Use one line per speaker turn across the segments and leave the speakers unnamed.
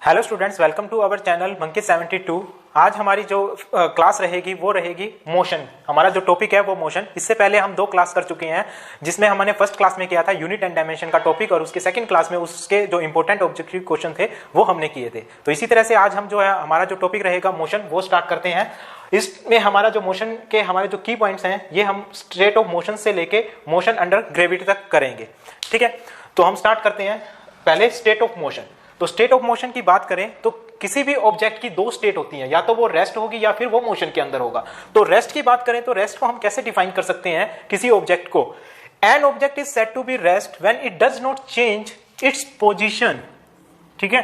Hello students, welcome to our channel monkey 72। आज हमारी जो क्लास रहेगी वो रहेगी मोशन। हमारा जो टॉपिक है वो मोशन। इससे पहले हम दो क्लास कर चुके हैं, जिसमें हमने फर्स्ट क्लास में किया था यूनिट एंड डायमेंशन का टॉपिक, और उसके सेकंड क्लास में उसके जो इंपॉर्टेंट ऑब्जेक्टिव क्वेश्चन थे वो हमने किए थे। तो इसी तरह से आज हम जो है हमारा जो टॉपिक रहेगा मोशन वो स्टार्ट करते हैं। इसमें हमारा जो मोशन के हमारे जो की पॉइंट्स हैं ये हम स्टेट ऑफ मोशन से लेके मोशन अंडर ग्रेविटी तक करेंगे। ठीक है, तो हम स्टार्ट करते हैं पहले स्टेट ऑफ मोशन। तो स्टेट ऑफ मोशन की बात करें तो किसी भी ऑब्जेक्ट की दो स्टेट होती हैं, या तो वो रेस्ट होगी या फिर वो मोशन के अंदर होगा। तो रेस्ट की बात करें तो रेस्ट को हम कैसे डिफाइन कर सकते हैं किसी ऑब्जेक्ट को। An object is said to be rest when it does not change its position. ठीक है,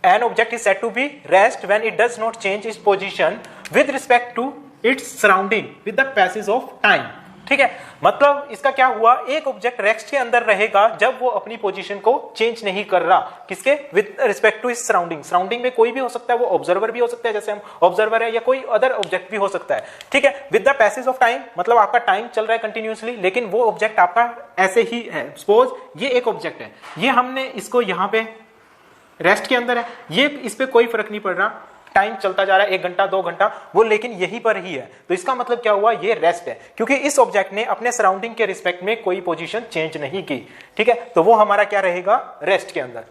an object is said to be rest when it does not change its position with respect to its surrounding with the passage of time. ठीक है, मतलब इसका क्या हुआ, एक object rest के अंदर रहेगा जब वो अपनी पोजीशन को चेंज नहीं कर रहा, किसके, विद रिस्पेक्ट टू इस सराउंडिंग। सराउंडिंग में कोई भी हो सकता है, वो ऑब्जर्वर भी हो सकता है, जैसे हम ऑब्जर्वर है, या कोई अदर ऑब्जेक्ट भी हो सकता है। ठीक है, with the passage of time, मतलब आपका टाइम चल रहा है कंटिन्यूअसली, लेकिन वो ऑब्जेक्ट आपका ऐसे ही है। सपोज ये एक ऑब्जेक्ट है, ये हमने इसको यहाँ पे रेस्ट के अंदर है, ये इस पे कोई फर्क नहीं पड़ रहा, टाइम चलता जा रहा है 1 घंटा 2 घंटा, वो लेकिन यहीं पर ही है। तो इसका मतलब क्या हुआ, ये रेस्ट है, क्योंकि इस ऑब्जेक्ट ने अपने सराउंडिंग के रिस्पेक्ट में कोई पोजीशन चेंज नहीं की। ठीक है, तो वो हमारा क्या रहेगा, रेस्ट के अंदर।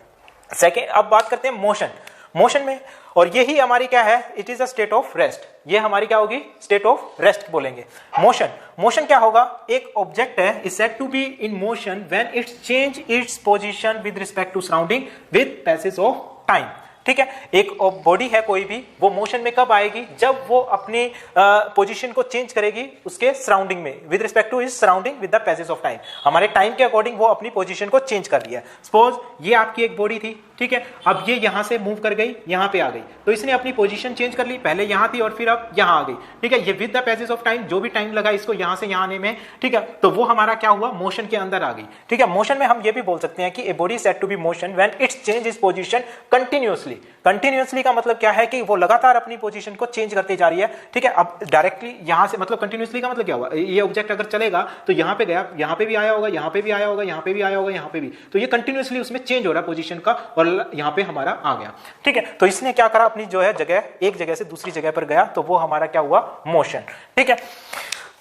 सेकेंड, अब बात करते हैं मोशन। मोशन में, और यही हमारी क्या है, it is a state of rest. ये हमारी क्या होगी, स्टेट ऑफ रेस्ट बोलेंगे। मोशन, मोशन क्या होगा, एक ऑब्जेक्ट है is said to be in motion when its change its position with respect to surrounding with passage of time. ठीक है, एक बॉडी है कोई भी, वो मोशन में कब आएगी, जब वो अपनी पोजीशन को चेंज करेगी उसके सराउंडिंग में, with respect two is surrounding with the passage of time. हमारे टाइम के अकॉर्डिंग वो अपनी पोजीशन को चेंज कर रही है। सपोज ये आपकी एक बॉडी थी, ठीक है, अब ये यहां से मूव कर गई, यहां पे आ गई, तो इसने अपनी पोजीशन चेंज कर ली, पहले यहां थी और फिर अब यहां आ गई। ठीक है, ये with the passage of time, जो भी टाइम लगा इसको यहां से यहां आने में, ठीक है, तो वो हमारा क्या हुआ, मोशन के अंदर आ गई। ठीक है, मोशन में हम ये भी बोल सकते हैं कि a body said to be motion when its change its position continuously. Continuously का मतलब क्या है कि वो लगातार अपनी पोजीशन को चेंज करती जा रही है। ठीक है, अब डायरेक्टली यहां से, मतलब कंटिन्यूअसली का मतलब क्या हुआ, ये ऑब्जेक्ट अगर चलेगा तो यहां पे गया, यहां पे भी आया होगा, यहां पे भी आया होगा, यहां पे भी आया होगा, यहां पे भी, तो ये कंटिन्यूअसली उसमें चेंज हो रहा है पोजीशन का, और यहां पे हमारा आ गया। ठीक है, तो इसने क्या करा, अपनी जो है जगह, एक जगह से दूसरी जगह पर गया, तो वो हमारा क्या हुआ, मोशन। ठीक है,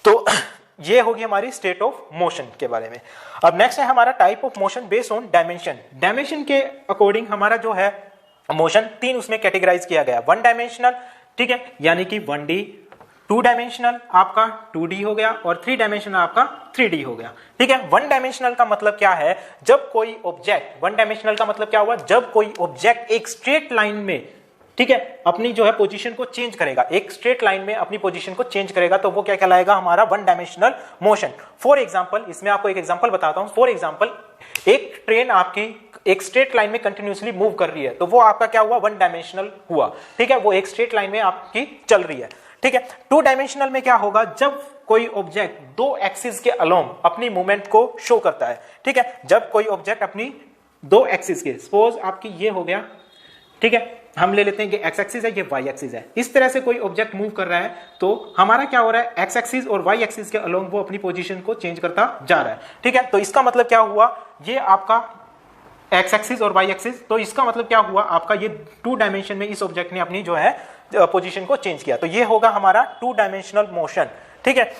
तो ये होगी हमारी स्टेट ऑफ मोशन के बारे में। अब नेक्स्ट है हमारा type of motion based on dimension. Dimension के अकॉर्डिंग हमारा जो है मोशन 3 उसमें कैटेगराइज किया गया। 1 डायमेंशनल, ठीक है, यानी कि 1D, 2 डायमेंशनल आपका 2D हो गया, और 3 डायमेंशनल आपका 3D हो गया। ठीक है, 1 डायमेंशनल का मतलब क्या है, जब कोई ऑब्जेक्ट, 1 डायमेंशनल का मतलब क्या हुआ, जब कोई ऑब्जेक्ट एक स्ट्रेट लाइन में, ठीक है, अपनी जो है पोजीशन को चेंज करेगा, एक स्ट्रेट लाइन में अपनी पोजीशन को चेंज करेगा, तो वो क्या कहलाएगा, हमारा 1 डायमेंशनल मोशन। फॉर एग्जांपल, इसमें आपको एक एग्जांपल बताता हूं। फॉर एग्जांपल, एक ट्रेन आपकी एक स्ट्रेट लाइन में कंटिन्यूअसली मूव कर रही है, तो वो आपका क्या हुआ, 1 डायमेंशनल हुआ। ठीक है, वो एक स्ट्रेट लाइन में आपकी चल रही है। ठीक है, 2 डायमेंशनल में क्या होगा, जब कोई ऑब्जेक्ट 2 एक्सिस के अलोंग अपनी मूवमेंट को शो करता है। ठीक है, जब कोई ऑब्जेक्ट अपनी 2 एक्सिस के, सपोज आपकी ये हो गया, ठीक है, हम ले लेते हैं कि एक्स एक्सिस है, ये वाई एक्सिस है, इस तरह से कोई ऑब्जेक्ट मूव कर रहा है, तो हमारा क्या हो रहा है, एक्स एक्सिस और वाई एक्सिस के अलोंग वो अपनी पोजीशन को चेंज करता जा रहा है। ठीक है, तो इसका मतलब क्या हुआ, ये आपका एक्स एक्सिस और वाई एक्सिस, तो इसका मतलब क्या हुआ, आपका ये 2 डायमेंशन में इस ऑब्जेक्ट ने अपनी जो है पोजीशन को चेंज किया, तो ये होगा हमारा 2 डायमेंशनल मोशन। ठीक है,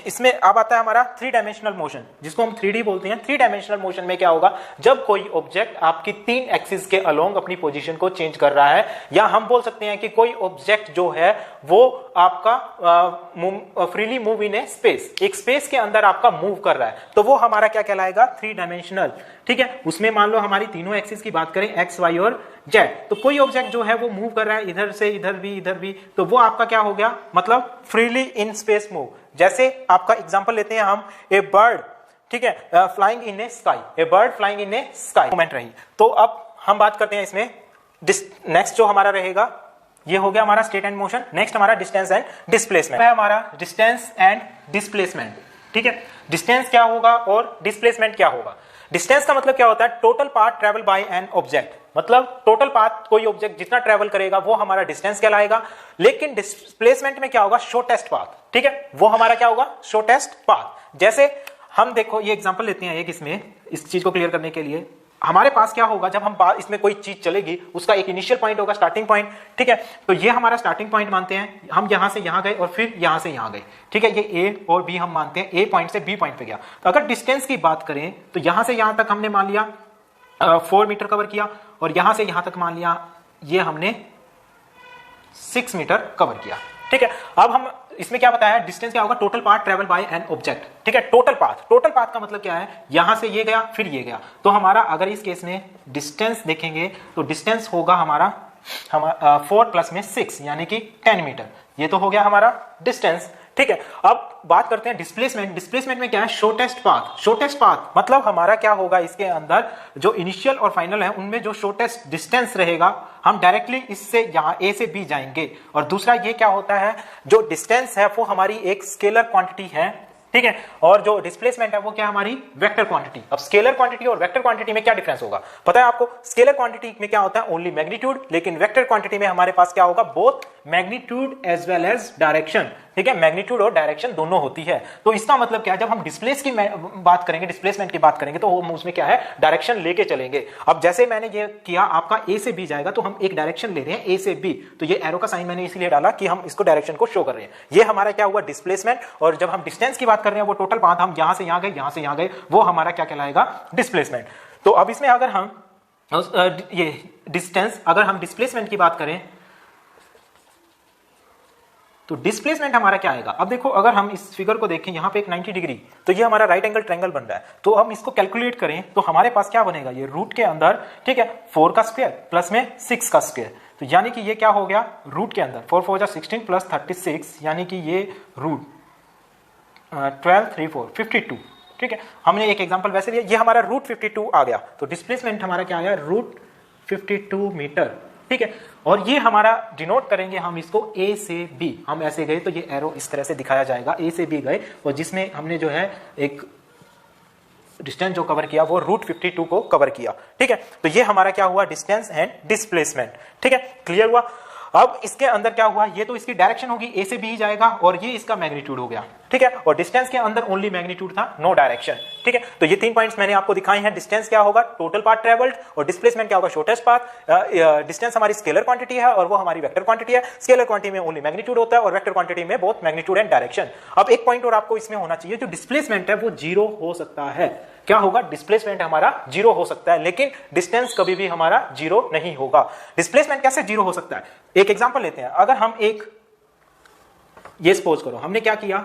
इसमें अब आता है हमारा 3 डायमेंशनल मोशन, जिसको हम 3D बोलते हैं। 3 डायमेंशनल मोशन में क्या होगा, जब कोई ऑब्जेक्ट आपकी 3 एक्सिस के अलोंग अपनी पोजीशन को चेंज कर रहा है, या हम बोल सकते हैं कि कोई ऑब्जेक्ट जो है वो आपका freely move in A space, एक स्पेस के अंदर आपका मूव कर रहा है, तो वो हमारा क्या कहलाएगा, 3 डायमेंशनल। ठीक है, उसमें मान लो हमारी तीनों एक्सिस की बात करें, एक्स, वाई और जेड, तो कोई ऑब्जेक्ट जो है वो मूव कर रहा है इधर से इधर भी, इधर भी, तो वो आपका क्या हो गया, मतलब फ्रीली इन स्पेस मूव। जैसे आपका एग्जांपल लेते हैं हम, ए बर्ड, ठीक है, flying in A sky, A bird flying in A sky movement रही। तो अब हम बात करते हैं इसमें नेक्स्ट जो हमारा रहेगा, ये हो गया हमारा स्टेट एंड मोशन। नेक्स्ट हमारा डिस्टेंस एंड डिस्प्लेसमेंट है, हमारा डिस्टेंस एंड डिस्प्लेसमेंट। ठीक है, डिस्टेंस क्या होगा और डिस्प्लेसमेंट क्या होगा। डिस्टेंस का मतलब क्या होता है, total path travel by an object, मतलब टोटल पाथ कोई ऑब्जेक्ट जितना ट्रेवल करेगा वो हमारा डिस्टेंस कहलाएगा। लेकिन डिस्प्लेसमेंट में क्या होगा, शॉर्टेस्ट पाथ। ठीक है, वो हमारा क्या होगा, शॉर्टेस्ट पाथ। जैसे हम देखो ये एग्जांपल लेते हैं एक, इसमें इस चीज को क्लियर करने के लिए, हमारे पास क्या होगा जब हम इसमें कोई चीज चलेगी, उसका एक इनिशियल पॉइंट होगा, स्टार्टिंग पॉइंट, ठीक है। तो ये हमारा स्टार्टिंग पॉइंट मानते हैं, हम यहां से यहां गए और फिर यहां से यहां गए, ठीक है। ये ए और बी हम मानते हैं, ए पॉइंट से बी पॉइंट पे गया। तो अगर डिस्टेंस की बात करें तो यहां से यहां तक हमने मान लिया 4 मीटर कवर किया, और यहां से यहां तक मान लिया ये हमने 6 मीटर कवर किया, ठीक है। अब हम इसमें क्या बताया, डिस्टेंस क्या होगा, total path travel by an object, ठीक है। टोटल पाथ का मतलब क्या है, यहां से ये गया फिर ये गया। तो हमारा अगर इस केस में डिस्टेंस देखेंगे तो डिस्टेंस होगा हमारा 4 प्लस में 6 यानी कि 10 मीटर। ये तो हो गया हमारा डिस्टेंस, ठीक है। अब बात करते हैं डिस्प्लेसमेंट। डिस्प्लेसमेंट में क्या है, शॉर्टेस्ट पाथ मतलब हमारा क्या होगा, इसके अंदर जो इनिशियल और फाइनल है उनमें जो शॉर्टेस्ट डिस्टेंस रहेगा, हम डायरेक्टली इससे यहां ए से बी जाएंगे। और दूसरा ये क्या होता है, जो डिस्टेंस है वो हमारी एक स्केलर क्वांटिटी है, ठीक है। और जो डिस्प्लेसमेंट है वो क्या हमारी वेक्टर क्वांटिटी। अब स्केलर क्वांटिटी और वेक्टर क्वांटिटी में क्या डिफरेंस होगा पता है आपको। स्केलर क्वांटिटी में क्या होता है, ओनली मैग्नीट्यूड, लेकिन वेक्टर क्वांटिटी में हमारे पास क्या होगा, both magnitude as well as direction, ठीक है। मैग्नीट्यूड और डायरेक्शन दोनों होती है। तो इसका मतलब क्या है, जब हम डिस्प्लेस की बात करेंगे, डिस्प्लेसमेंट की बात करेंगे, तो हम उसमें क्या है, डायरेक्शन लेके चलेंगे। अब जैसे मैंने ये किया, आपका ए से बी जाएगा तो हम एक डायरेक्शन ले रहे हैं, ए से बी। तो ये एरो का साइन मैंने इसलिए डाला कि हम इसको डायरेक्शन को शो कर रहे हैं। ये हमारा क्या हुआ, डिस्प्लेसमेंट। और जब हम डिस्टेंस की बात कर रहे हैं, वो टोटल पाथ, हम यहां से यहां गए, यहां से यहां गए, वो हमारा क्या कहलाएगा, डिस्प्लेसमेंट। तो अब इसमें अगर हम ये डिस्टेंस, अगर हम डिस्प्लेसमेंट की बात करें तो डिस्प्लेसमेंट हमारा क्या आएगा। अब देखो, अगर हम इस फिगर को देखें, यहां पे एक 90 डिग्री, तो ये हमारा राइट एंगल ट्रायंगल बन रहा है। तो हम इसको कैलकुलेट करें तो हमारे पास क्या बनेगा, ये रूट के अंदर, ठीक है, 4 का स्क्वायर प्लस में 6 का स्क्वायर। तो यानी कि ये क्या हो गया, रूट के अंदर 4 4 जा 16 प्लस 36, यानी कि ये रूट 12 3 4 52, ठीक है। हमने एक एग्जांपल वैसे लिया, ये हमारा रूट 52 आ गया। तो डिस्प्लेसमेंट हमारा क्या आया, रूट 52 मीटर, ठीक है। और ये हमारा डिनोट करेंगे हम इसको ए से बी। हम ऐसे गए तो ये एरो इस तरह से दिखाया जाएगा, ए से बी गए, और जिसमें हमने जो है एक डिस्टेंस जो कवर किया वो रूट 52 को कवर किया, ठीक है। तो ये हमारा क्या हुआ, डिस्टेंस एंड डिस्प्लेसमेंट, ठीक है। क्लियर हुआ। अब इसके अंदर क्या हुआ, ये तो इसकी डायरेक्शन होगी, ए से बी जाएगा, और ये इसका मैग्नीट्यूड हो गया, ठीक है। और डिस्टेंस के अंदर ओनली मैग्नीट्यूड था, नो डायरेक्शन, ठीक है। तो ये 3 पॉइंट्स मैंने आपको दिखाए हैं। डिस्टेंस क्या होगा, टोटल पाथ ट्रेवल्ड, और डिस्प्लेसमेंट क्या होगा, शॉर्टेस्ट पाथ। डिस्टेंस हमारी स्केलर क्वांटिटी है और वो हमारी वेक्टर क्वांटिटी है। स्केलर क्वांटिटी में ओनली मैग्नीट्यूड होता है और वेक्टर क्वांटिटी में बोथ मैग्नीट्यूड एंड डायरेक्शन। अब एक पॉइंट और आपको इसमें होना चाहिए, जो डिस्प्लेसमेंट है वो 0 हो सकता है। क्या होगा, डिस्प्लेसमेंट हमारा 0 हो सकता है, लेकिन डिस्टेंस कभी भी हमारा 0 नहीं होगा। डिस्प्लेसमेंट कैसे 0 हो सकता है, एक एग्जांपल लेते हैं। अगर हम ये सपोज करो, हमने क्या किया,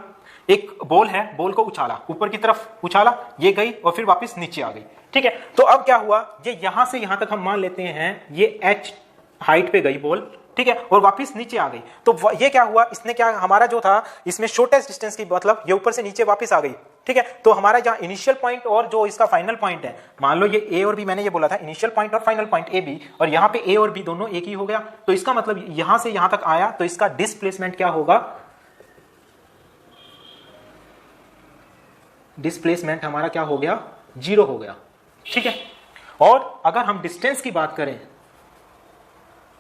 एक बॉल है, बॉल को उछाला, ऊपर की तरफ उछाला, ये गई और फिर वापस नीचे आ गई, ठीक है। तो अब क्या हुआ, ये यहां से यहां तक हम मान लेते हैं ये h हाइट पे गई बॉल, ठीक है, और वापस नीचे आ गई। तो ये क्या हुआ, इसने क्या, हमारा जो था इसमें शॉर्टेस्ट डिस्टेंस की मतलब ये ऊपर से नीचे वापस आ गई, ठीक है। तो हमारा जहां इनिशियल पॉइंट और जो इसका फाइनल पॉइंट है, मान लो ये ए और बी, मैंने ये बोला था इनिशियल पॉइंट और फाइनल पॉइंट ए बी, और यहां पे ए और बी दोनों एक ही हो गया। तो इसका मतलब यहां से यहां तक आया, तो इसका डिस्प्लेसमेंट क्या होगा, डिस्प्लेसमेंट हमारा क्या हो गया, 0 हो गया, ठीक है। और अगर हम डिस्टेंस की बात करें,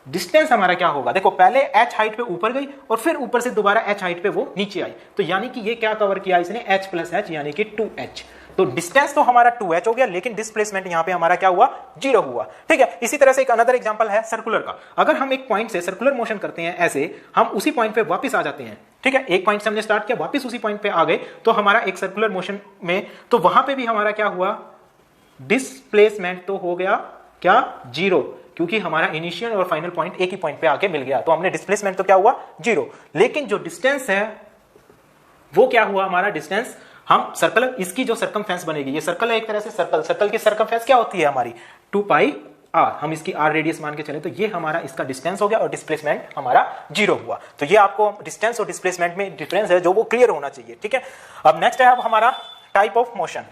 डिस्टेंस हमारा क्या होगा, देखो पहले h हाइट पे ऊपर गई और फिर ऊपर से दोबारा h हाइट पे वो नीचे आई। तो यानी कि ये क्या कवर किया इसने, h प्लस h यानी कि 2h। तो डिस्टेंस तो हमारा 2h हो गया, लेकिन डिस्प्लेसमेंट यहां पे हमारा क्या हुआ, 0 हुआ, ठीक है। इसी तरह से एक अनदर एग्जांपल है सर्कुलर का। अगर हम एक पॉइंट से सर्कुलर मोशन करते हैं ऐसे, हम उसी पॉइंट पे वापस आ जाते हैं, ठीक है। एक पॉइंट से हमने स्टार्ट किया, वापस उसी पॉइंट पे आ गए, तो हमारा एक सर्कुलर मोशन में, तो वहां पे भी हमारा क्या हुआ, डिस्प्लेसमेंट तो हो गया क्या, 0, क्योंकि हमारा इनिशियल और फाइनल पॉइंट एक ही पॉइंट पे आके मिल गया। तो हमने डिस्प्लेसमेंट तो क्या हुआ, 0। लेकिन जो डिस्टेंस है वो क्या हुआ, हमारा डिस्टेंस, हम सर्कल, इसकी जो सर्कमफेरेंस बनेगी, ये सर्कल है एक तरह से, सर्कल की सर्कमफेरेंस क्या होती है हमारी, 2 पाई r, हम इसकी r रेडियस मान के चले, तो ये हमारा इसका डिस्टेंस हो गया और डिस्प्लेसमेंट हमारा 0 हुआ। तो ये आपको डिस्टेंस और डिस्प्लेसमेंट में डिफरेंस है जो वो क्लियर होना चाहिए, ठीक है। अब नेक्स्ट है अब हमारा टाइप ऑफ मोशन।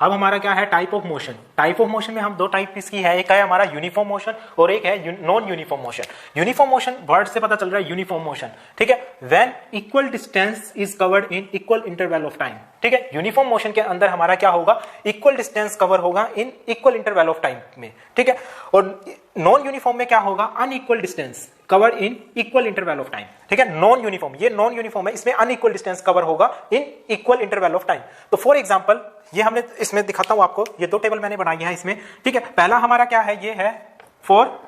अब हमारा क्या है, type of motion. Type of motion में हम 2 टाइप इसकी है, एक है हमारा यूनिफॉर्म मोशन और एक है non uniform motion. Uniform motion word से पता चल रहा है, यूनिफॉर्म मोशन, ठीक है, when equal distance is covered in equal interval of time, ठीक है। यूनिफॉर्म मोशन के अंदर हमारा क्या होगा, इक्वल डिस्टेंस कवर होगा in equal interval of time में, ठीक है। और नॉन यूनिफॉर्म में क्या होगा, unequal distance cover in equal interval of time. ठीक है, नॉन यूनिफॉर्म, ये नॉन यूनिफॉर्म है, इसमें अनइक्वल डिस्टेंस कवर होगा in equal interval of time. तो फॉर एग्जांपल ये हमने इसमें दिखाता हूं आपको, ये दो टेबल मैंने बनाई है इसमें। ठीक है, पहला हमारा क्या है, ये है फॉर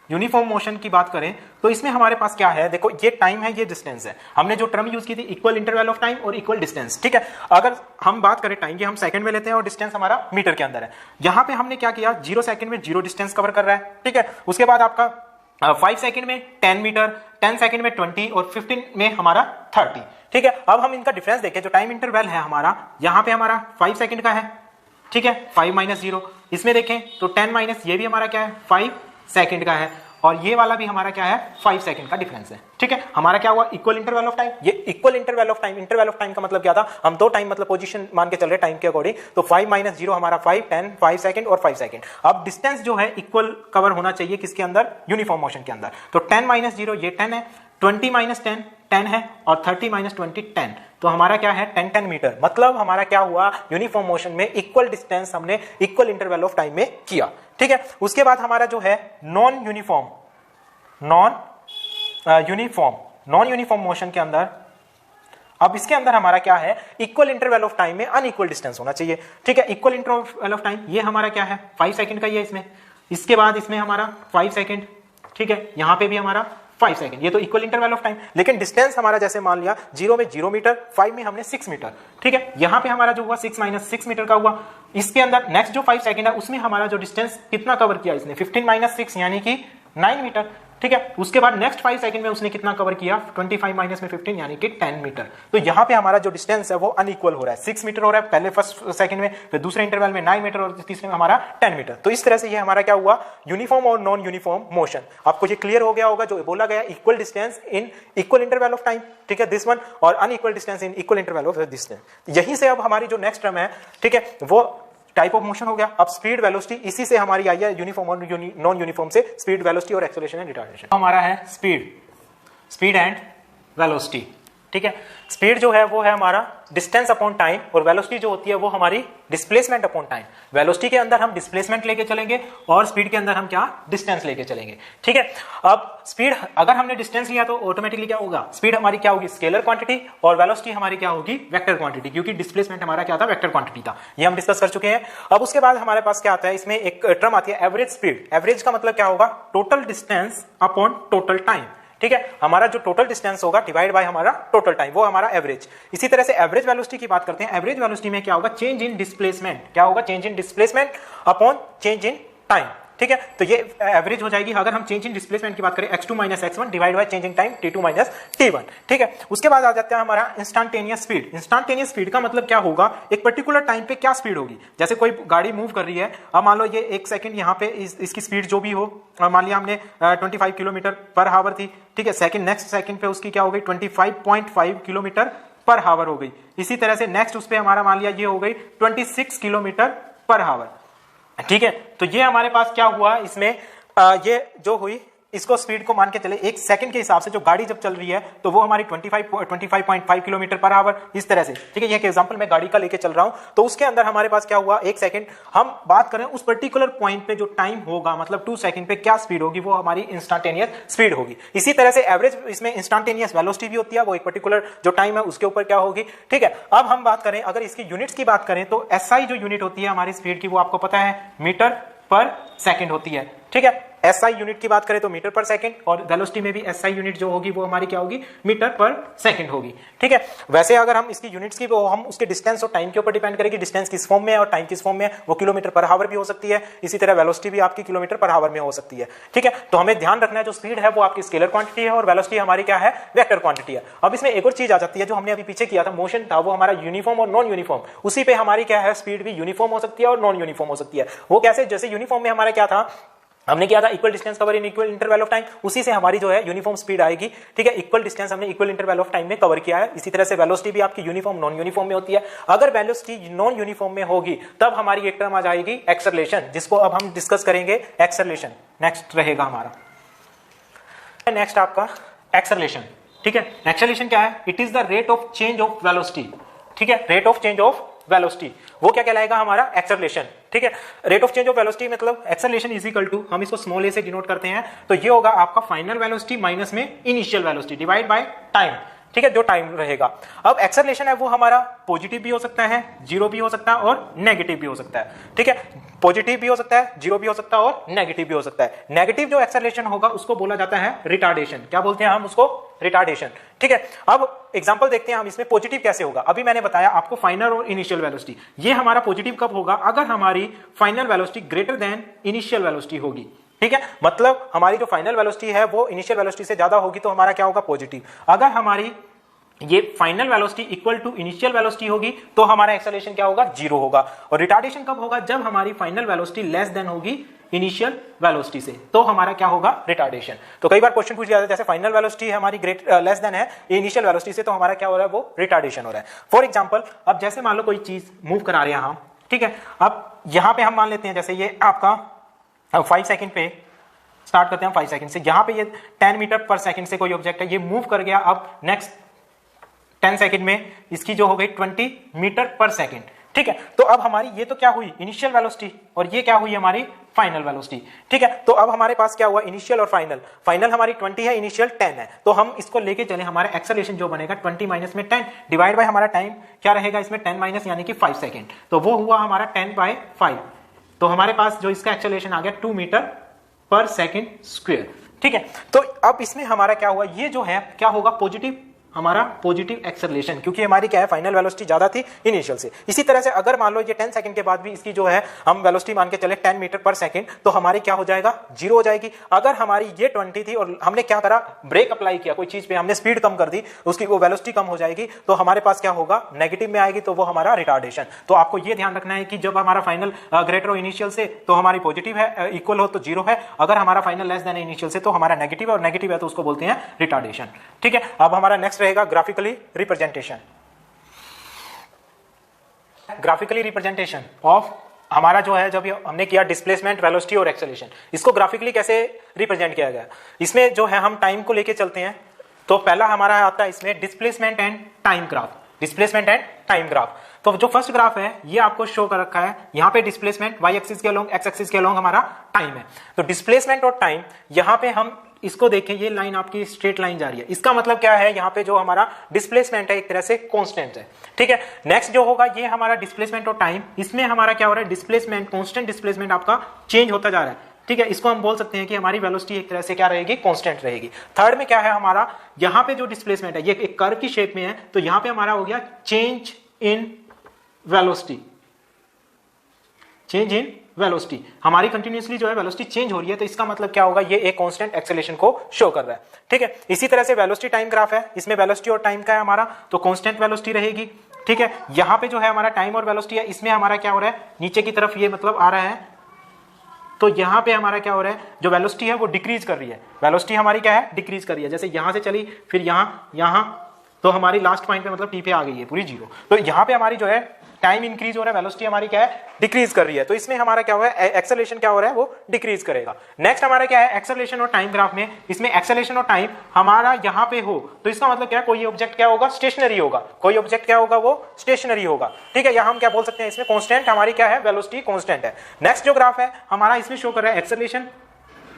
यूनिफॉर्म मोशन की बात करें तो इसमें हमारे पास क्या है, देखो ये टाइम है, ये डिस्टेंस है। हमने जो टर्म यूज की थी इक्वल इंटरवल ऑफ टाइम और इक्वल डिस्टेंस। ठीक है, अगर हम बात करें टाइम की, हम सेकंड में लेते हैं और डिस्टेंस हमारा मीटर के अंदर है। यहां पे हमने क्या किया, 0 सेकंड में 0 डिस्टेंस कवर कर रहा है। ठीक है, उसके बाद आपका 5 सेकंड में 10 मीटर, 10 सेकंड में 20 और 15 में हमारा 30। ठीक है, अब हम इनका डिफरेंस देखें, जो टाइम इंटरवल है हमारा, यहां पे हमारा 5 सेकंड का है। ठीक है, 5 माइनस 0, इसमें देखें तो 10 माइनस ये भी हमारा क्या है, 5 सेकंड का है, और ये वाला भी हमारा क्या है, 5 सेकंड का डिफरेंस है। ठीक है, हमारा क्या हुआ, इक्वल इंटरवल ऑफ टाइम। ये equal interval of time, interval of time का मतलब क्या था, हम दो टाइम मतलब पोजीशन मान के चल रहे टाइम के अकॉर्डिंग, तो 5 माइनस 0 हमारा 5, 10, 5 सेकंड और 5 सेकंड। अब डिस्टेंस जो है इक्वल कवर होना चाहिए किसके अंदर, यूनिफॉर्म मोशन के अंदर। तो 10 माइनस 0 ये 10 है, 20 माइनस 10 10 है, और 30 माइनस 20 10। तो हमारा क्या है, 10 मीटर। मतलब हमारा क्या हुआ, यूनिफॉर्म मोशन में इक्वल डिस्टेंस हमने इक्वल इंटरवल ऑफ टाइम में किया। ठीक है, उसके बाद हमारा जो है नॉन यूनिफॉर्म मोशन के अंदर, अब इसके अंदर हमारा क्या है, इक्वल इंटरवल ऑफ टाइम में अनइक्वल डिस्टेंस होना चाहिए। ठीक है, इक्वल इंटरवल ऑफ टाइम ये हमारा क्या है, 5 सेकंड का ही है इसमें, इसके बाद इसमें हमारा 5 सेकंड। ठीक है, यहां पे भी हमारा 5 सेकंड, ये तो इक्वल इंटरवल ऑफ टाइम। लेकिन डिस्टेंस हमारा जैसे मान लिया 0 में 0 मीटर, 5 में हमने 6 मीटर। ठीक है, यहां पे हमारा जो हुआ 6 माइनस 6 मीटर का हुआ। इसके अंदर नेक्स्ट जो 5 सेकंड है उसमें हमारा जो डिस्टेंस कितना कवर किया इसने, 15 माइनस 6 यानी कि 9 मीटर। ठीक है, उसके बाद नेक्स्ट 5 सेकंड में उसने कितना कवर किया, 25 माइनस में 15 यानी कि 10 मीटर। तो यहां पे हमारा जो डिस्टेंस है वो अनइक्वल हो रहा है, 6 मीटर हो रहा है पहले फर्स्ट सेकंड में, फिर दूसरे इंटरवल में 9 मीटर और तीसरे में हमारा 10 मीटर। तो इस तरह से ये हमारा क्या हुआ, यूनिफॉर्म और नॉन यूनिफॉर्म मोशन। आपको ये क्लियर हो गया होगा, जो बोला गया equal distance in equal interval of time. ठीक है, दिस वन, और unequal distance in equal interval of distance. यहीं से अब हमारी जो नेक्स्ट टर्म है, ठीक है, वो टाइप ऑफ मोशन हो गया। अब स्पीड वेलोसिटी इसी से हमारी आई है, यूनिफॉर्म और नॉन यूनिफॉर्म से, स्पीड वेलोसिटी और एक्सेलरेशन एंड रिटार्डेशन। हमारा है स्पीड एंड वेलोसिटी। ठीक है, स्पीड जो है वो है हमारा डिस्टेंस अपॉन टाइम, और वेलोसिटी जो होती है वो हमारी डिस्प्लेसमेंट अपॉन टाइम। वेलोसिटी के अंदर हम डिस्प्लेसमेंट लेके चलेंगे और स्पीड के अंदर हम क्या, डिस्टेंस लेके चलेंगे। ठीक है, अब स्पीड अगर हमने डिस्टेंस लिया तो ऑटोमेटिकली क्या होगा, स्पीड हमारी क्या होगी, स्केलर क्वांटिटी, और वेलोसिटी हमारी क्या होगी, वेक्टर क्वांटिटी, क्योंकि डिस्प्लेसमेंट हमारा क्या था, वेक्टर क्वांटिटी था। ये हम डिस्कस कर चुके हैं। अब उसके बाद हमारे पास क्या आता है, इसमें एक टर्म आती है एवरेज स्पीड। एवरेज का मतलब क्या होगा, total distance upon total time. ठीक है, हमारा जो टोटल डिस्टेंस होगा डिवाइड बाय हमारा टोटल टाइम, वो हमारा एवरेज। इसी तरह से एवरेज वेलोसिटी की बात करते हैं। एवरेज वेलोसिटी में क्या होगा, चेंज इन डिस्प्लेसमेंट, क्या होगा, change in displacement upon change in time. ठीक है, तो ये एवरेज हो जाएगी अगर हम चेंज इन डिस्प्लेसमेंट की बात करें, x2 minus x1 divide by change in time t2 minus t1। ठीक है, उसके बाद आ जाता है हमारा इंस्टेंटेनियस स्पीड। इंस्टेंटेनियस स्पीड का मतलब क्या होगा, एक पर्टिकुलर टाइम पे क्या स्पीड होगी। जैसे कोई गाड़ी मूव कर रही है, अब मान लो ये 1 सेकंड यहाँ पे इसकी स्पीड जो भी हो, मान लिया हमने 25 किलोमीटर पर हावर थी। ठीक है, सेकंड नेक्स्ट सेकंड पे उसकी क्या हो गई, 25.5 किलोमीटर पर हावर हो गई। इसी तरह से नेक्स्ट उस पे हमारा मान लिया ये हो गई 26 किलोमीटर पर हावर। ठीक है, तो ये हमारे पास क्या हुआ, इसमें ये जो हुई, इसको स्पीड को मान के चले 1 सेकंड के हिसाब से, जो गाड़ी जब चल रही है तो वो हमारी 25.5 किलोमीटर पर आवर, इस तरह से। ठीक है, ये एक एग्जांपल मैं गाड़ी का लेके चल रहा हूं, तो उसके अंदर हमारे पास क्या हुआ, 1 सेकंड। हम बात करें उस पर्टिकुलर पॉइंट पे जो टाइम होगा, मतलब 2 सेकंड पे क्या स्पीड होगी, वो हमारी इंस्टेंटेनियस स्पीड होगी। इसी तरह से एवरेज इसमें इंस्टेंटेनियस वेलोसिटी भी होती है, वो एक पर्टिकुलर जो टाइम है उसके ऊपर क्या होगी। ठीक है, अब हम बात करें अगर इसकी यूनिट्स की बात करें तो SI जो यूनिट होती है हमारी स्पीड की, वो आपको पता है मीटर पर सेकंड होती है। ठीक है, SI यूनिट की बात करें तो मीटर पर सेकंड, और वेलोसिटी में भी SI यूनिट जो होगी वो हमारी क्या होगी, मीटर पर सेकंड होगी। ठीक है, वैसे अगर हम इसकी यूनिट्स की, वो हम उसके डिस्टेंस और टाइम के ऊपर डिपेंड करेगी, डिस्टेंस किस फॉर्म में है और टाइम किस फॉर्म में है, वो किलोमीटर पर हावर भी हो सकती है। इसी तरह वेलोसिटी भी आपकी किलोमीटर पर हावर में हो सकती है। ठीक है, तो हमें ध्यान रखना है जो स्पीड है वो आपकी स्केलर क्वांटिटी है और वेलोसिटी हमारी क्या है, वेक्टर क्वांटिटी है। अब इसमें एक और चीज आ जाती है, जो हमने अभी पीछे किया था, मोशन था, वो हमारा यूनिफॉर्म और नॉन यूनिफॉर्म। उसी पे हमारी क्या है, स्पीड भी यूनिफॉर्म हो सकती है और नॉन यूनिफॉर्म हो सकती है। वो कैसे, जैसे यूनिफॉर्म में हमारा क्या था, हमने किया था equal distance cover in equal interval of time, उसी से हमारी जो है यूनिफॉर्म स्पीड आएगी। ठीक है, इक्वल डिस्टेंस हमने इक्वल इंटरवल ऑफ टाइम में कवर किया है। इसी तरह से वेलोसिटी भी आपकी यूनिफॉर्म नॉन यूनिफॉर्म में होती है। अगर वेलोसिटी नॉन यूनिफॉर्म में होगी तब हमारी एक टर्म आ जाएगी एक्सेलरेशन, जिसको अब हम डिस्कस करेंगे। एक्सेलरेशन नेक्स्ट रहेगा हमारा, नेक्स्ट आपका एक्सेलरेशन। ठीक है, एक्सेलरेशन क्या है, it is the rate of change of velocity. ठीक है, rate of change of velocity, वो क्या कहलाएगा हमारा एक्सेलरेशन। ठीक है, rate of change of velocity मतलब एक्सेलरेशन इज इक्वल टू, हम इसको स्मॉल ए से डिनोट करते हैं, तो ये होगा आपका फाइनल वेलोसिटी माइनस में initial velocity divide by time. ठीक है, जो टाइम रहेगा। अब एक्सेलरेशन है वो हमारा पॉजिटिव भी हो सकता है, जीरो भी हो सकता है और नेगेटिव भी हो सकता है। ठीक है, पॉजिटिव भी हो सकता है, जीरो भी हो सकता है और नेगेटिव भी हो सकता है। नेगेटिव जो एक्सेलरेशन होगा उसको बोला जाता है रिटार्डेशन। क्या बोलते हैं हम उसको? रिटार्डेशन। ठीक है, अब एग्जांपल देखते हैं हम इसमें पॉजिटिव कैसे होगा। अभी मैंने बताया आपको फाइनल और इनिशियल वेलोसिटी, ये हमारा पॉजिटिव कब होगा? अगर हमारी final velocity greater than initial velocity होगी। ठीक है, मतलब हमारी जो फाइनल वेलोसिटी है वो इनिशियल वेलोसिटी से ज्यादा होगी तो हमारा क्या होगा? पॉजिटिव। अगर हमारी ये final velocity equal to initial velocity होगी तो हमारा एक्सेलरेशन क्या होगा? जीरो होगा। और रिटार्डेशन कब होगा? जब हमारी फाइनल वेलोसिटी लेस देन होगी इनिशियल वेलोसिटी से, तो हमारा क्या होगा? रिटार्डेशन। तो कई बार क्वेश्चन पूछ जाता है जैसे फाइनल वेलोसिटी हमारी लेस देन है इनिशियल वेलोसिटी से, तो हमारा क्या हो रहा है? वो रिटार्डेशन हो रहा है। फॉर एग्जांपल, अब जैसे मान लो कोई चीज मूव करा रहे हैं हम, ठीक है, अब यहां पे हम मान लेते हैं जैसे ये आपका 5 सेकंड पे स्टार्ट करते हैं 5 सेकंड से, यहां पे ये 10 मीटर पर सेकंड से कोई ऑब्जेक्ट है, ये मूव कर गया, अब नेक्स्ट 10 सेकंड में इसकी जो हो गई 20 मीटर पर सेकंड। ठीक है, तो अब हमारी ये तो क्या हुई? इनिशियल वेलोसिटी, और ये क्या हुई? हमारी फाइनल वेलोसिटी। ठीक है, तो अब हमारे पास क्या हुआ? इनिशियल और फाइनल। फाइनल हमारी 20 है, इनिशियल 10 है, तो हम इसको लेके चले, हमारा एक्सेलरेशन जो बनेगा 20 माइनस में 10 डिवाइड बाय हमारा टाइम क्या रहेगा इसमें? 10 माइनस यानी कि 5 सेकंड, तो वो हुआ हमारा 10/5। तो हमारे पास जो इसका एक्सेलरेशन आ गया 2 मीटर पर सेकंड स्क्वायर। ठीक है, तो अब इसमें हमारा क्या हुआ? ये जो है क्या होगा? पॉजिटिव, हमारा पॉजिटिव एक्सेलरेशन, क्योंकि हमारी क्या है? फाइनल वेलोसिटी ज्यादा थी इनिशियल से। इसी तरह से अगर मान लो ये 10 सेकंड के बाद भी इसकी जो है हम वेलोसिटी मान के चले 10 मीटर पर सेकंड, तो हमारी क्या हो जाएगा? जीरो हो जाएगी। अगर हमारी ये 20 थी और हमने क्या करा? ब्रेक अप्लाई किया कोई चीज पे, हमने स्पीड कम कर दी, उसकी वो वेलोसिटी कम हो जाएगी, तो हमारे पास क्या होगा? नेगेटिव में आएगी, तो वो हमारा रिटार्डेशन। तो आपको ये ध्यान रखना है कि जब हमारा फाइनल ग्रेटर हो इनिशियल से तो हमारी पॉजिटिव है, इक्वल हो तो जीरो है। अगर हमारा फाइनल लेस देन इनिशियल से तो हमारा नेगेटिव है, और नेगेटिव है तो उसको बोलते हैं रिटार्डेशन। ठीक है, अब हमारा नेक्स्ट रहेगा graphically representation. Graphically representation of हमारा जो है, जब हमने किया डिस्प्लेसमेंट, वेलोसिटी और एक्सेलरेशन, इसको ग्राफिकली कैसे रिप्रेजेंट किया गया? इसमें जो है हम टाइम को लेके चलते हैं, तो पहला हमारा आता है इसमें displacement and time graph. Displacement and time graph, तो जो फर्स्ट ग्राफ है ये आपको शो कर रखा है, यहां पे डिस्प्लेसमेंट वाई एक्सिस के अलोंग, एक्स एक्सिस के अलोंग हमारा टाइम है। तो डिस्प्लेसमेंट और टाइम, यहां पे हम इसको देखें, ये लाइन आपकी स्ट्रेट लाइन जा रही है, इसका मतलब क्या है? यहाँ पे जो हमारा डिस्प्लेसमेंट है एक तरह से कांस्टेंट है। ठीक है, नेक्स्ट जो होगा ये हमारा डिस्प्लेसमेंट और टाइम, इसमें हमारा क्या हो रहा है? डिस्प्लेसमेंट, कांस्टेंट डिस्प्लेसमेंट आपका चेंज होता जा रहा है। ठीक है, इसको हम बोल सकते हैं कि हमारी वेलोसिटी एक तरह से क्या रहेगी? कांस्टेंट रहेगी। थर्ड में क्या है हमारा? यहाँ पे जो डिस्प्लेसमेंट है ये एक कर्व की शेप में है, तो यहाँ पे हमारा हो गया change in velocity. Change in velocity, हमारी कंटिन्यूअसली जो है वेलोसिटी चेंज हो रही है, तो इसका मतलब क्या होगा? ये एक कांस्टेंट एक्सेलरेशन को शो कर रहा है। ठीक है, इसी तरह से वेलोसिटी टाइम ग्राफ है, इसमें वेलोसिटी और टाइम का है हमारा, तो कांस्टेंट वेलोसिटी रहेगी। ठीक है, यहां पे जो है हमारा टाइम और वेलोसिटी है, इसमें हमारा क्या हो रहा है? नीचे की तरफ ये मतलब आ रहा है, तो यहां पे हमारा क्या हो रहा है? जो वेलोसिटी है वो डिक्रीज कर रही है। वेलोसिटी हमारी क्या है? डिक्रीज कर रही है। जैसे यहां से चली, फिर यहां, तो हमारी लास्ट पॉइंट पे मतलब टी पे आ गई है पूरी जीरो। तो यहां पे हमारी जो है टाइम इंक्रीज हो रहा है, वेलोसिटी हमारी क्या है? डिक्रीज कर रही है। तो इसमें हमारा क्या हुआ है? एक्सेलरेशन क्या हो रहा है? वो डिक्रीज करेगा। नेक्स्ट हमारा क्या है? एक्सेलरेशन और टाइम ग्राफ में, इसमें एक्सेलरेशन और टाइम हमारा यहाँ पे हो, तो इसका मतलब क्या है? कोई ऑब्जेक्ट क्या होगा? स्टेशनरी होगा। कोई ऑब्जेक्ट क्या होगा? वो स्टेशनरी होगा। ठीक है, यहाँ हम क्या बोल सकते हैं? इसमें कांस्टेंट हमारी क्या है? वेलोसिटी कांस्टेंट है। नेक्स्ट जो ग्राफ है हमारा, इसमें शो कर रहा है एक्सेलरेशन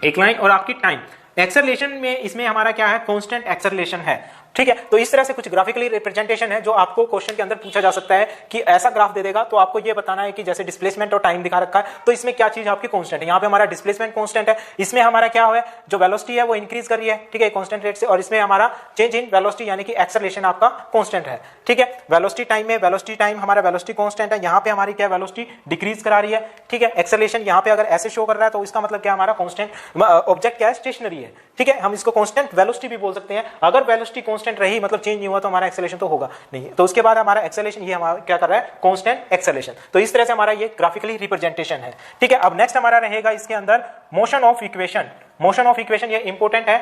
एक लाइन और आपकी टाइम। एक्सेलरेशन में इसमें हमारा क्या है? कांस्टेंट एक्सेलरेशन है। ठीक है, तो इस तरह से कुछ ग्राफिकली रिप्रेजेंटेशन है जो आपको क्वेश्चन के अंदर पूछा जा सकता है कि ऐसा ग्राफ दे देगा तो आपको ये बताना है कि जैसे डिस्प्लेसमेंट और टाइम दिखा रखा है, तो इसमें क्या चीज आपकी कांस्टेंट है? यहाँ पे हमारा डिस्प्लेसमेंट कांस्टेंट है, इसमें हमारा क्या है? जो वेलोसिटी है वो इंक्रीज कर रही है। ठीक है, कांस्टेंट रेट से, और इसमें हमारा चेंज इन वेलोसिटी यानी कि एक्सेलरेशन आपका कांस्टेंट है। ठीक है, वेलोसिटी टाइम में, वेलोसिटी टाइम हमारा वेलोसिटी कांस्टेंट है, यहाँ पे हमारी क्या वेलोसिटी डिक्रीज करा रही है। ठीक है, एक्सेलरेशन यहाँ पे अगर ऐसे शो कर रहा है तो इसका मतलब क्या? हमारा कांस्टेंट ऑब्जेक्ट क्या है? स्टेशनरी है। ठीक है, हम इसको कांस्टेंट वेलोसिटी भी बोल सकते हैं। अगर वेलोसिटी कांस्टेंट रही मतलब चेंज हुआ तो हमारा एक्सेलरेशन तो होगा नहीं। तो उसके बाद हमारा एक्सेलरेशन ये हमारा क्या कर रहा है? Constant acceleration. तो इस तरह से हमारा ये ग्राफिकली रिप्रेजेंटेशन है। ठीक है, अब नेक्स्ट हमारा रहेगा इसके अंदर motion of equation. Motion of equation ये इंपॉर्टेंट है।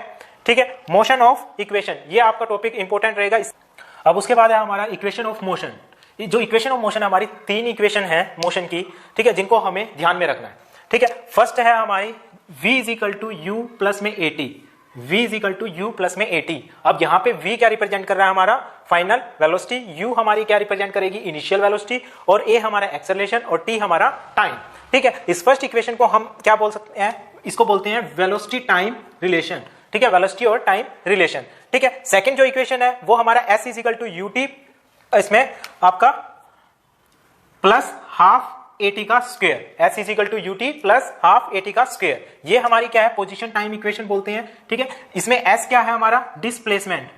ठीक है, मोशन ऑफ इक्वेशन ये आपका टॉपिक इंपॉर्टेंट रहेगा। अब उसके बाद है हमारा इक्वेशन ऑफ मोशन। जो इक्वेशन ऑफ मोशन हमारी 3 इक्वेशन है मोशन की, ठीक है, जिनको हमें ध्यान में रखना है। ठीक है, फर्स्ट है हमारी v is equal to u plus में at। v is equal to u plus में at। अब यहाँ पे v क्या रिप्रेजेंट कर रहा है हमारा फाइनल वेलोसिटी, u हमारी क्या रिप्रेजेंट करेगी इनिशियल वेलोसिटी, और a हमारा एक्सेलरेशन और t हमारा टाइम। ठीक है, इस फर्स्ट इक्वेशन को हम क्या बोल सकते हैं, इसको बोलते हैं वेलोसिटी टाइम रिलेशन। ठीक है, वेलोसिटी और टाइम रिलेशन। ठीक है, सेकंड जो इक्वेशन है वो हमारा s is equal to ut, इसमें आपका प्लस हाफ at का square, s is equal to ut plus half at का स्क्वायर। ये हमारी क्या है पोजीशन टाइम इक्वेशन बोलते हैं। ठीक है, इसमें s क्या है हमारा डिस्प्लेसमेंट,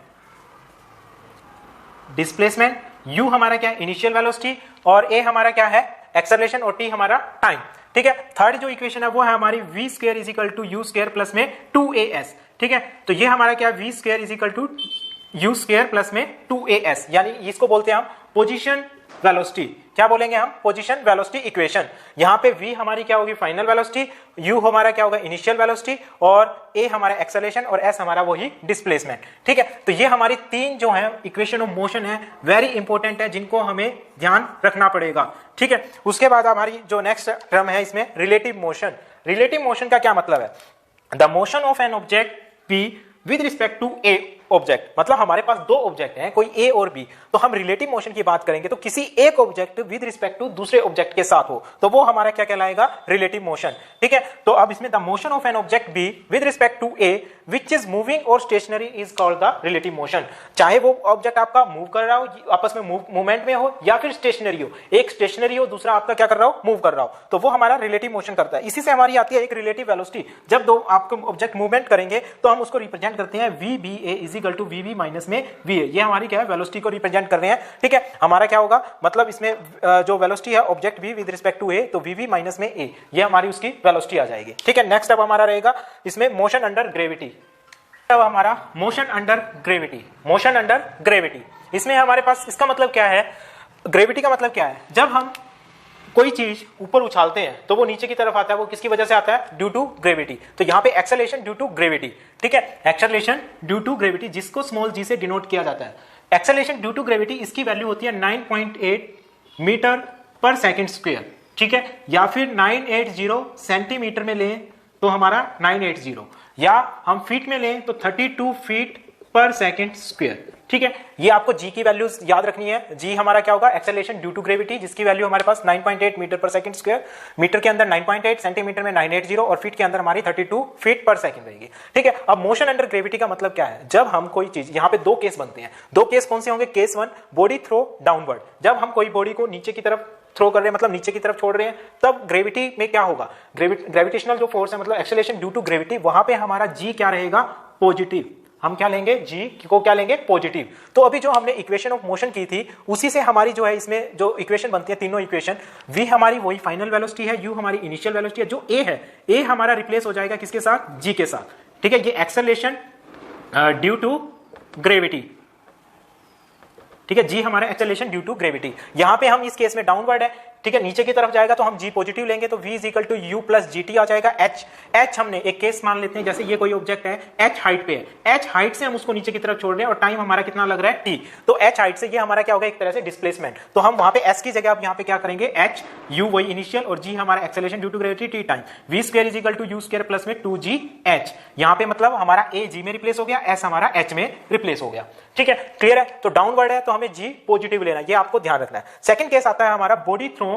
u हमारा क्या है इनिशियल वेलोसिटी, और a हमारा क्या है एक्सेलरेशन, और t हमारा टाइम। ठीक है, थर्ड जो इक्वेशन है वो है हमारी v square is equal to u square plus में 2as। ठीक है, तो ये हमारा क्या है v square is equal to u square plus में 2as, यानी इसको बोलते हैं हम पोजीशन वेलोसिटी। क्या बोलेंगे हम, पोजीशन वेलोसिटी इक्वेशन। यहां पे v हमारी क्या होगी फाइनल वेलोसिटी, u हमारा क्या होगा इनिशियल वेलोसिटी, और a हमारा एक्सेलरेशन, और s हमारा वही डिस्प्लेसमेंट। ठीक है, तो ये हमारी तीन जो है इक्वेशन ऑफ मोशन है, वेरी इंपॉर्टेंट है, जिनको हमें ध्यान रखना पड़ेगा। ठीक है, उसके बाद हमारी जो नेक्स्ट टर्म है इसमें रिलेटिव मोशन। रिलेटिव मोशन का क्या मतलब है, the motion of an object p with respect to a object. मतलब हमारे पास दो ऑब्जेक्ट हैं, कोई ए और बी, तो हम रिलेटिव मोशन की बात करेंगे तो किसी एक ऑब्जेक्ट विद रिस्पेक्ट टू दूसरे ऑब्जेक्ट के साथ हो तो वो हमारा क्या कहलाएगा रिलेटिव मोशन। ठीक है, तो अब इसमें the motion of an object B with respect to A which is moving और stationary is called the relative motion. चाहे वो ऑब्जेक्ट आपका मूव कर रहा हो, आपस में मूवमेंट में हो, या फिर स्टेशनरी हो, एक स्टेशनरी हो दूसरा आपका क्या कर रहा हो मूव कर रहा हो, तो वो हमारा रिलेटिव मोशन करता है। इसी से हमारी आती है एक रिलेटिव वेलोसिटी। जब दो आपको ऑब्जेक्ट मूवमेंट करेंगे तो हम उसको रिप्रेजेंट करते हैं VBA is equal to VB minus में VA। ये हमारी क्या है वेलोसिटी को रिप्रेजेंट कर रहे हैं। ठीक है, हमारा क्या होगा, मतलब इसमें जो वेलोसिटी है object B with respect to A, तो VB माइनस में A, ये हमारी उसकी वेलोसिटी आ जाएगी। ठीक है, नेक्स्ट अब हमारा रहेगा इसमें मोशन अंडर ग्रेविटी। अब हमारा motion under gravity, motion under gravity, इसमें हमारे पास इसका मतलब क्या है, ग्रेविटी का मतलब क्या है, जब हम कोई चीज ऊपर उछालते हैं तो वो नीचे की तरफ आता है, वो किसकी वजह से आता है, ड्यू टू ग्रेविटी। तो यहाँ पे एक्सेलरेशन ड्यू टू ग्रेविटी। ठीक है, एक्सेलरेशन ड्यू टू ग्रेविटी, जिसको स्मॉल g से डिनोट किया जाता है। एक्सेलरेशन ड्यू टू ग्रेविटी, इसकी वैल्यू होती है 9.8 मीटर पर सेकंड स्क्वायर। ठीक है, या फिर 980 सेंटीमीटर में लें तो हमारा 980, या हम फीट में लें तो 32 फीट पर सेकंड स्क्वायर। ठीक है, ये आपको g की वैल्यूज याद रखनी है। g हमारा क्या होगा एक्सेलरेशन ड्यू टू ग्रेविटी, जिसकी वैल्यू हमारे पास 9.8 मीटर पर सेकंड स्क्वायर, मीटर के अंदर 9.8, सेंटीमीटर में 980, और फीट के अंदर हमारी 32 फीट पर सेकंड रहेगी। ठीक है, अब मोशन अंडर ग्रेविटी का मतलब क्या है, जब हम कोई चीज, यहाँ पे दो केस बनते हैं, दो केस कौन से होंगे, केस 1 बॉडी थ्रो डाउनवर्ड, जब हम कोई बॉडी को नीचे की तरफ थ्रो कर रहे हैं, मतलब नीचे की तरफ छोड़ रहे हैं, तब ग्रेविटी में क्या होगा, ग्रेविटेशनल जो फोर्स है मतलब एक्सेलरेशन ड्यू टू ग्रेविटी, वहां पे हमारा g क्या रहेगा पॉजिटिव। हम क्या लेंगे, g को क्या लेंगे पॉजिटिव। तो अभी जो हमने इक्वेशन ऑफ मोशन की थी उसी से हमारी जो है इसमें जो इक्वेशन बनती है तीनों इक्वेशन, v हमारी वही फाइनल वेलोसिटी है, u हमारी इनिशियल वेलोसिटी है, जो a है a हमारा रिप्लेस हो जाएगा किसके साथ, g के साथ। ठीक है, ये एक्सेलरेशन ड्यू टू ग्रेविटी। ठीक है, g हमारा एक्सेलरेशन ड्यू टू ग्रेविटी। यहां पे हम इस केस में डाउनवर्ड है, ठीक है, नीचे की तरफ जाएगा तो हम g पॉजिटिव लेंगे, तो v is equal to u plus gt आ जाएगा। h हमने एक केस मान लेते हैं, जैसे ये कोई ऑब्जेक्ट है h हाइट पे है, h हाइट से हम उसको नीचे की तरफ छोड़ रहे हैं और टाइम हमारा कितना लग रहा है t, तो h हाइट से ये हमारा क्या होगा एक तरह से डिस्प्लेसमेंट। तो हम वहां पे s की जगह अब यहाँ पे क्या करेंगे, h u वही इनिशियल और g हमारा acceleration due to gravity t time, v square is equal to u square plus में 2g h। यहाँ पे मतलब हमारा a g में रिप्लेस हो गया, s हमारा h में रिप्लेस हो गया। ठीक है, क्लियर है, तो डाउनवर्ड है तो हमें g पॉजिटिव लेना है, ये आपको ध्यान रखना है। सेकंड केस आता है हमारा बॉडी थ्रो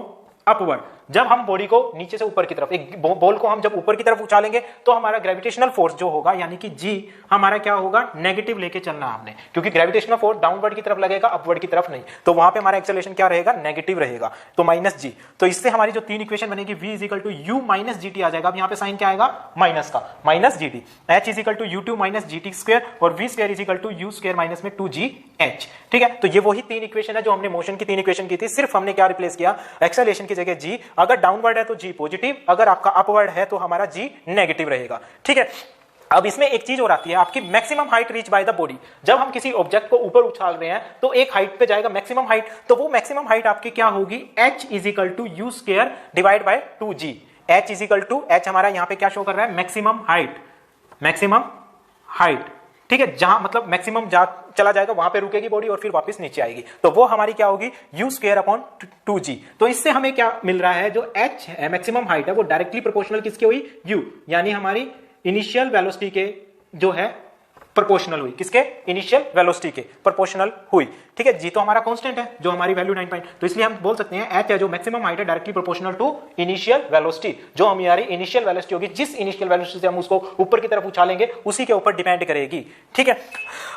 अपवर्ड, जब हम बॉडी को नीचे से ऊपर की तरफ, एक बॉल को हम जब ऊपर की तरफ उछालेंगे तो हमारा ग्रेविटेशनल फोर्स जो होगा यानी कि g हमारा क्या होगा नेगेटिव लेके चलना हमने, क्योंकि ग्रेविटेशनल फोर्स डाउनवर्ड की तरफ लगेगा अपवर्ड की तरफ नहीं, तो वहां पे हमारा एक्सेलरेशन क्या रहेगा नेगेटिव रहेगा, तो माइनस g। तो इससे हमारी जो तीन इक्वेशन बनेगी v is equal to u minus gt आ जाएगा। अब यहाँ पे साइन क्या आएगा माइनस का, minus gt, h is equal to u2 minus gt square और v square is equal to u square minus में 2g h। ठीक है, तो ये वही तीन इक्वेशन है जो हमने मोशन की तीन इक्वेशन की थी, सिर्फ हमने क्या रिप्लेस किया एक्सेलरेशन की जगह g, अगर डाउनवर्ड है तो g पॉजिटिव, अगर आपका अपवर्ड है तो हमारा g नेगेटिव रहेगा। ठीक है, अब इसमें एक चीज और आती है आपकी maximum height reach by the body. जब हम किसी ऑब्जेक्ट को ऊपर उछाल रहे हैं तो एक हाइट पे जाएगा मैक्सिमम हाइट, तो वो मैक्सिमम हाइट आपकी क्या होगी, h is equal to u square divide by 2g। h is equal to, h हमारा यहाँ पे क्या शो कर रहा है मैक्सिमम हाइट, मैक्सिमम हाइट। ठीक है, जहां मतलब मैक्सिमम चला जाएगा वहां पे रुकेगी बॉडी और फिर वापस नीचे आएगी, तो वो हमारी क्या होगी u स्क्वायर अपॉन 2g। तो इससे हमें क्या मिल रहा है, जो h है मैक्सिमम हाइट है वो डायरेक्टली प्रोपोर्शनल किसके हुई u, यानी हमारी इनिशियल वेलोसिटी के जो है प्रोपोर्शनल हुई, किसके? इनिशियल वेलोसिटी के प्रोपोर्शनल हुई। ठीक है, जी तो हमारा कांस्टेंट है जो हमारी वैल्यू 9 तो इसलिए हम बोल सकते हैं एच है जो मैक्सिमम हाइट है directly proportional to initial velocity. जो हमारी इनिशियल वेलोसिटी होगी, जिस इनिशियल वेलोसिटी से हम उसको ऊपर की तरफ उछालेंगे उसी के ऊपर डिपेंड करेगी। ठीक है,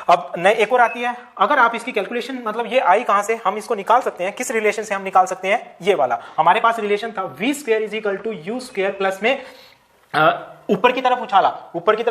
अब नए एक और आती है, अगर आप इसकी कैलकुलेशन मतलब ये आई कहां से हम इसको निकाल सकते हैं, किस रिलेशन से हम निकाल सकते हैं? ये वाला हमारे पास रिलेशन था v square is equal to u square plus में ऊपर की तरफ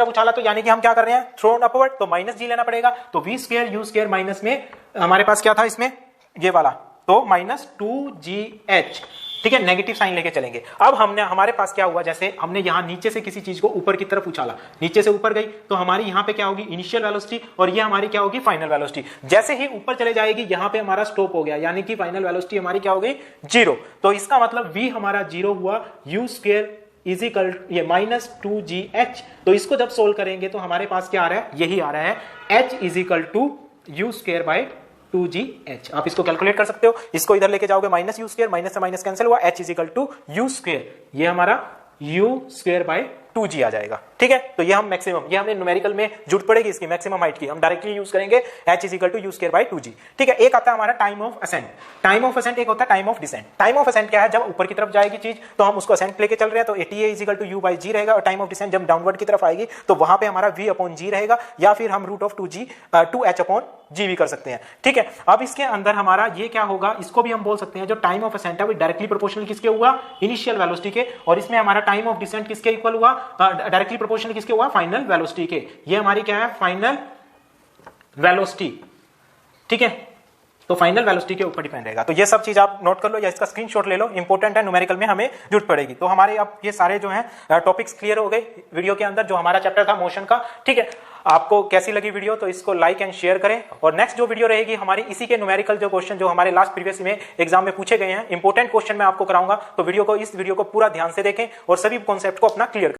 उछाला तो यानी कि हम क्या कर रहे हैं? थ्रोन अपवर्ड, तो माइनस जी लेना पड़ेगा। तो v square u square minus में हमारे पास क्या था इसमें? ये वाला, तो माइनस 2gh। ठीक है, नेगेटिव साइन लेके चलेंगे। अब हमारे पास क्या हुआ, जैसे हमने यहां नीचे से किसी चीज को ऊपर की तरफ उछाला, नीचे से ऊपर गई तो हमारी यहां पे क्या होगी? इनिशियल वेलोसिटी, और ये हमारी क्या होगी? Final velocity. जैसे ही ऊपर चले जाएगी यहां पे हमारा स्टॉप हो गया, यानी कि फाइनल वेलोसिटी हमारी क्या हो गई? 0। तो इसका मतलब v हमारा 0 हुआ, यू स्क्वायर इज इक्वल ये माइनस 2gh। तो इसको जब सोल्व करेंगे तो हमारे पास क्या आ रहा है? यही आ रहा है, h is equal to u square by 2gh। आप इसको कैलकुलेट कर सकते हो, इसको इधर लेके जाओगे, माइनस यू स्क्वायर, माइनस से माइनस कैंसिल हुआ, h is equal to u square, ये हमारा यू स्क्वायर बाय 2g आ जाएगा। ठीक है, तो ये हम मैक्सिमम, ये हमने न्यूमेरिकल में जरूरत पड़ेगी इसकी मैक्सिमम हाइट की, हम डायरेक्टली यूज करेंगे h is equal to u square by 2g। ठीक है, एक आता है हमारा time of ascent, time of ascent, एक होता है time of descent. Time of ascent क्या है? जब ऊपर की तरफ जाएगी चीज तो हम उसको असेंट लेके चल रहे हैं, तो ta is equal to u by g रहेगा, और टाइम ऑफ डिसेंट जब डाउनवर्ड की तरफ आएगी तो वहां पे हमारा v अपॉन g रहेगा, या फिर हम root of 2h upon g भी कर सकते हैं। ठीक है, अब इसके अंदर हमारा ये क्या होगा, इसको भी हम बोल सकते हैं जो टाइम ऑफ असेंट है वो डायरेक्टली प्रोपोर्शनल किसके हुआ? इनिशियल वेलोसिटी के, और इसमें हमारा टाइम ऑफ डिसेंट किसके इक्वल हुआ? डायरेक्टली प्रोपोर्शनल किसके हुआ? फाइनल वेलोसिटी के। ये हमारी क्या है? Final velocity. ठीक है, तो फाइनल वेलोसिटी के ऊपर डिपेंड रहेगा। तो ये सब चीज आप नोट कर लो या इसका स्क्रीनशॉट ले लो, इंपॉर्टेंट है, न्यूमेरिकल में हमें जरूरत पड़ेगी। तो हमारे अब ये सारे जो हैं टॉपिक्स क्लियर हो गए वीडियो के अंदर, जो हमारा चैप्टर था मोशन का। ठीक है, आपको कैसी लगी वीडियो तो इसको लाइक एंड शेयर करें, और नेक्स्ट जो वीडियो रहेगी हमारी इसी के न्यूमेरिकल जो क्वेश्चन जो हमारे लास्ट प्रीवियस में एग्जाम में पूछे गए हैं, इंपॉर्टेंट क्वेश्चन मैं आपको कराऊंगा। तो इस वीडियो को पूरा ध्यान से देखें और सभी कॉन्सेप्ट को अपना क्लियर